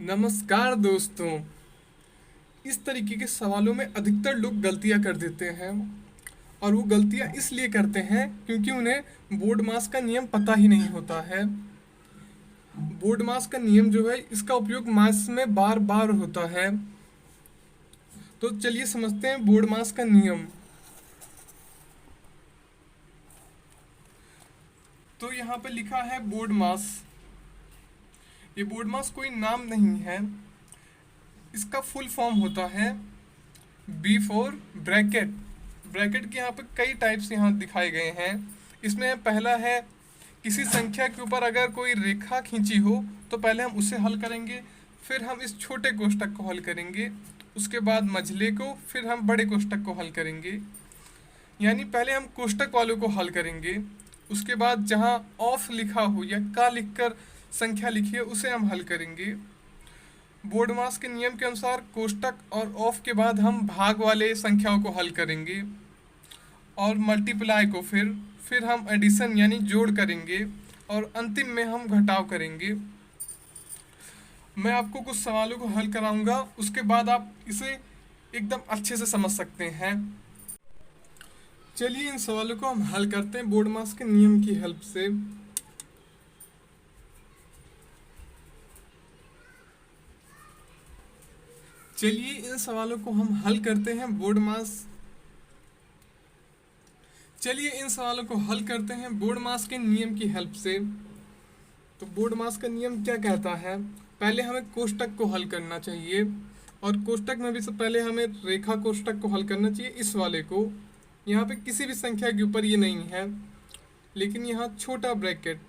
नमस्कार दोस्तों। इस तरीके के सवालों में अधिकतर लोग गलतियां कर देते हैं और वो गलतियां इसलिए करते हैं क्योंकि उन्हें बोर्ड मास का नियम पता ही नहीं होता है। बोर्ड मास का नियम जो है इसका उपयोग मास में बार बार होता है। तो चलिए समझते हैं बोर्ड मास का नियम। तो यहाँ पे लिखा है बोर्ड मास। ये बोर्ड मास कोई नाम नहीं है, इसका फुल फॉर्म होता है बी फॉर ब्रैकेट। ब्रैकेट के यहाँ पे कई टाइप्स यहाँ दिखाए गए हैं। इसमें पहला है किसी संख्या के ऊपर अगर कोई रेखा खींची हो तो पहले हम उसे हल करेंगे, फिर हम इस छोटे कोष्ठक को हल करेंगे, उसके बाद मझले को, फिर हम बड़े कोष्ठक को हल करेंगे। यानी पहले हम कोष्ठक वालों को हल करेंगे, उसके बाद जहाँ ऑफ लिखा हो या का लिखकर संख्या लिखी है उसे हम हल करेंगे। बोर्ड मास के नियम के अनुसार कोष्ठक और ऑफ के बाद हम भाग वाले संख्याओं को हल करेंगे और मल्टीप्लाई को फिर हम एडिशन यानी जोड़ करेंगे और अंतिम में हम घटाव करेंगे। मैं आपको कुछ सवालों को हल कराऊंगा, उसके बाद आप इसे एकदम अच्छे से समझ सकते हैं। चलिए इन सवालों को हम हल करते हैं बोर्ड मास के नियम की हेल्प से। चलिए इन सवालों को हम हल करते हैं बोर्ड मास के नियम की हेल्प से। तो बोर्ड मास का नियम क्या कहता है? पहले हमें कोष्ठक को हल करना चाहिए और कोष्ठक में भी से पहले हमें रेखा कोष्ठक को हल करना चाहिए, इस वाले को। यहाँ पे किसी भी संख्या के ऊपर ये नहीं है, लेकिन यहाँ छोटा ब्रैकेट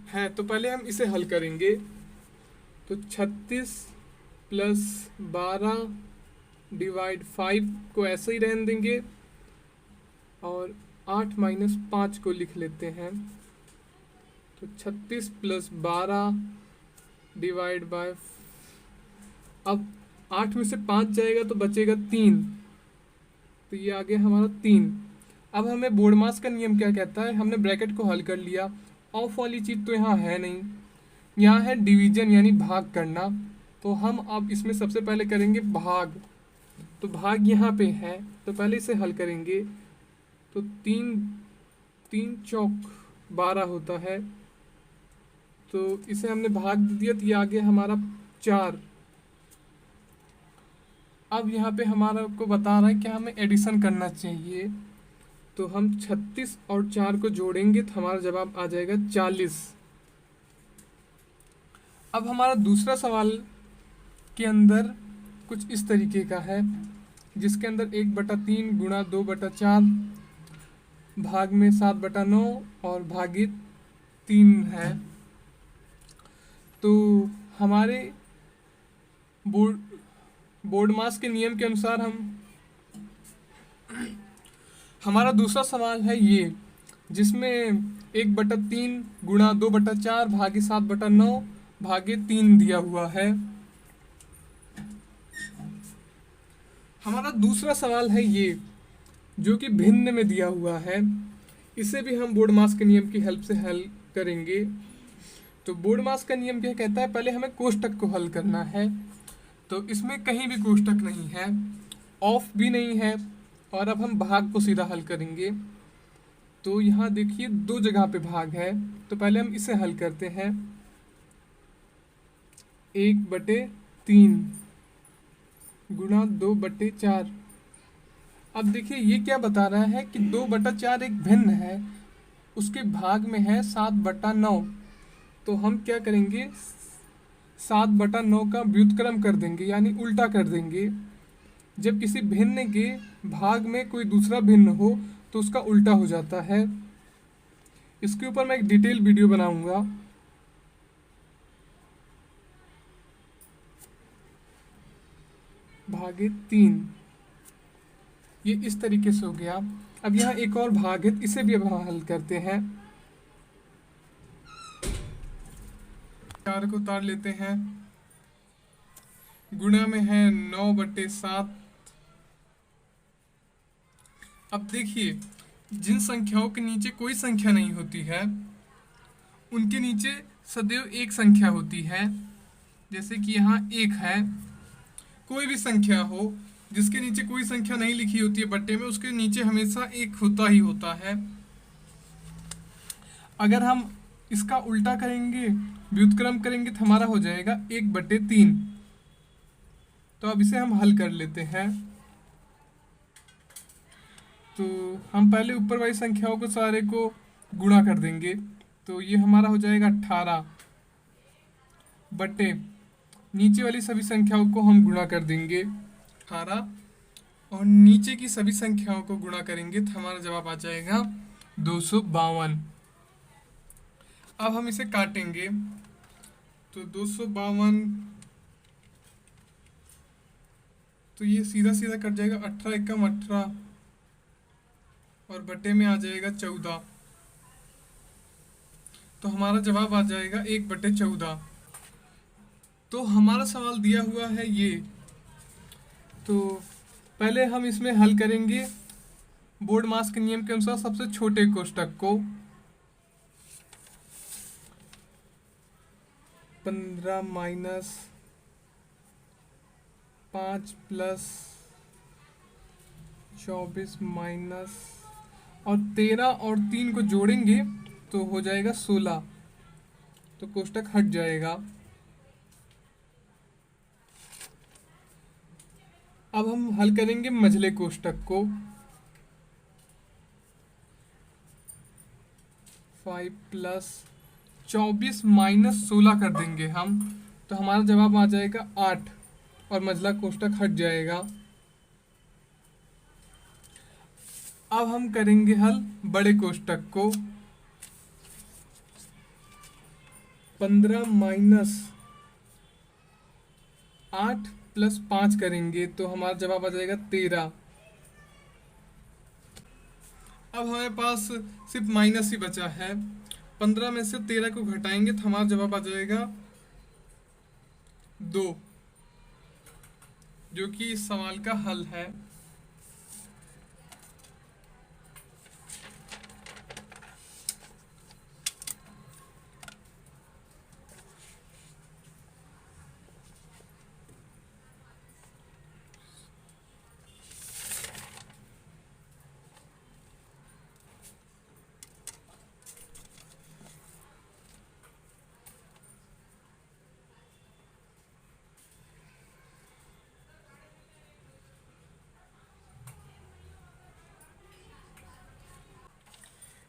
है, तो पहले हम इसे हल करेंगे। तो 36 प्लस 12 डिवाइड 5 को ऐसे ही रहने देंगे और 8 माइनस 5 को लिख लेते हैं। तो 36 प्लस 12 डिवाइड बाय, अब 8 में से 5 जाएगा तो बचेगा 3, तो ये आ गया हमारा 3। अब हमें बोर्ड मास का नियम क्या कहता है? हमने ब्रैकेट को हल कर लिया, ऑफ वाली चीज़ तो यहाँ है नहीं, यहाँ है डिवीजन यानी भाग करना। तो हम अब इसमें सबसे पहले करेंगे भाग। तो भाग यहाँ पे है, तो पहले इसे हल करेंगे। तो 3 चौक 12 होता है, तो इसे हमने भाग दिया तो ये आ गया हमारा 4। अब यहाँ पे हमारा को बता रहा है कि हमें एडिशन करना चाहिए, तो हम 36 और 4 को जोड़ेंगे तो हमारा जवाब आ जाएगा 40। अब हमारा दूसरा सवाल के अंदर कुछ इस तरीके का है, जिसके अंदर 1/3 गुणा 2/4 भाग में 7/9 और भागित 3 है। तो हमारे बोर्ड मास के नियम के अनुसार हमारा दूसरा सवाल है ये, जिसमें 1/3 गुणा 2/4 भागे 7/9 भागे 3 दिया हुआ है। हमारा दूसरा सवाल है ये, जो कि भिन्न में दिया हुआ है। इसे भी हम बोर्ड मास के नियम की हेल्प से हल करेंगे। तो बोर्ड मास का नियम क्या कहता है? पहले हमें कोष्ठक को हल करना है, तो इसमें कहीं भी कोष्ठक नहीं है, ऑफ भी नहीं है, और अब हम भाग को सीधा हल करेंगे। तो यहाँ देखिए 2 जगह पे भाग है, तो पहले हम इसे हल करते हैं। 1/3 गुणा 2/4। अब देखिए ये क्या बता रहा है कि 2/4 एक भिन्न है, उसके भाग में है 7/9। तो हम क्या करेंगे, 7/9 का व्युत्क्रम कर देंगे यानी उल्टा कर देंगे। जब किसी भिन्न के भाग में कोई दूसरा भिन्न हो तो उसका उल्टा हो जाता है। इसके ऊपर मैं एक डिटेल वीडियो बनाऊंगा। भागे 3, ये इस तरीके से हो गया। अब यहाँ एक और भाग है, इसे भी अब हम हल करते हैं। 4 को उतार लेते हैं, गुणा में है 9/7। अब देखिए जिन संख्याओं के नीचे कोई संख्या नहीं होती है उनके नीचे सदैव एक संख्या होती है। जैसे कि यहाँ 1 है, कोई भी संख्या हो जिसके नीचे कोई संख्या नहीं लिखी होती है बट्टे में, उसके नीचे हमेशा 1 होता ही होता है। अगर हम इसका उल्टा करेंगे, व्युत्क्रम करेंगे, तो हमारा हो जाएगा 1/3। तो अब इसे हम हल कर लेते हैं। तो हम पहले ऊपर वाली संख्याओं को सारे को गुणा कर देंगे। तो ये हमारा हो जाएगा 18 बटे नीचे वाली सभी संख्याओं को हम गुणा कर देंगे 18, और नीचे की सभी संख्याओं को गुणा करेंगे तो हमारा जवाब आ जाएगा 252। अब हम इसे काटेंगे तो 252, तो ये सीधा सीधा कट जाएगा, 18 एकम 18 और बटे में आ जाएगा 14। तो हमारा जवाब आ जाएगा 1/14। तो हमारा सवाल दिया हुआ है ये। तो पहले हम इसमें हल करेंगे बोर्ड मास के नियम के अनुसार सबसे छोटे कोष्टक को। 15 माइनस 5 प्लस 24 माइनस और 13 और 3 को जोड़ेंगे तो हो जाएगा 16। तो कोष्टक हट जाएगा। अब हम हल करेंगे मझले कोष्टक को। 5 प्लस 24 माइनस 16 कर देंगे हम, तो हमारा जवाब आ जाएगा 8 और मझला कोष्टक हट जाएगा। अब हम करेंगे हल बड़े कोष्टक को। 15 माइनस 8 प्लस 5 करेंगे तो हमारा जवाब आ जाएगा 13। अब हमारे पास सिर्फ माइनस ही बचा है। 15 में से 13 को घटाएंगे तो हमारा जवाब आ जाएगा 2, जो कि इस सवाल का हल है।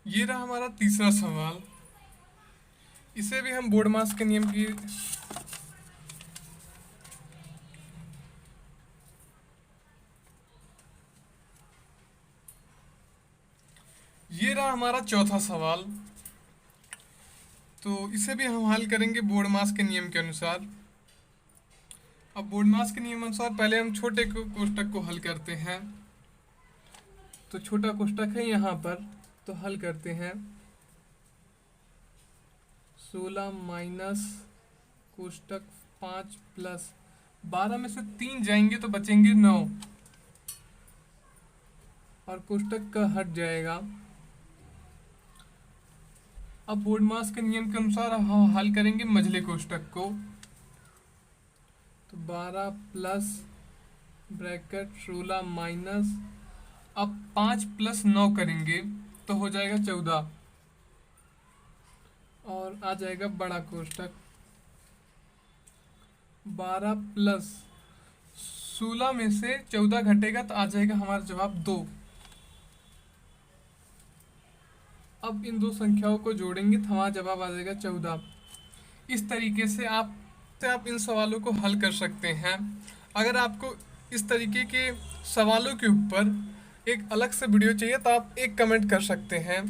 ये रहा हमारा तीसरा सवाल। इसे भी हम बोर्ड मास के नियम की ये रहा हमारा चौथा सवाल। तो इसे भी हम हल करेंगे बोर्ड मास के नियम के अनुसार। अब बोर्ड मास के नियम अनुसार पहले हम छोटे कोष्टक को हल करते हैं। तो छोटा कोष्टक है यहाँ पर, तो हल करते हैं। 16 माइनस कोष्टक 5 प्लस 12 में से 3 जाएंगे तो बचेंगे 9 और कोष्टक का हट जाएगा। अब बोर्ड मास के नियम के अनुसार हम हल करेंगे मझले कोष्टक को। तो 12 प्लस ब्रैकेट 16 माइनस, अब 5 प्लस 9 करेंगे तो हो जाएगा 14 और आ जाएगा बड़ा कोष्टक। 12 प्लस 16 में से 14 घटेगा तो आ जाएगा हमारा जवाब 2। अब इन दो संख्याओं को जोड़ेंगे तो हमारा जवाब आ जाएगा 14। इस तरीके से आप इन सवालों को हल कर सकते हैं। अगर आपको इस तरीके के सवालों के ऊपर एक अलग से वीडियो चाहिए तो आप एक कमेंट कर सकते हैं।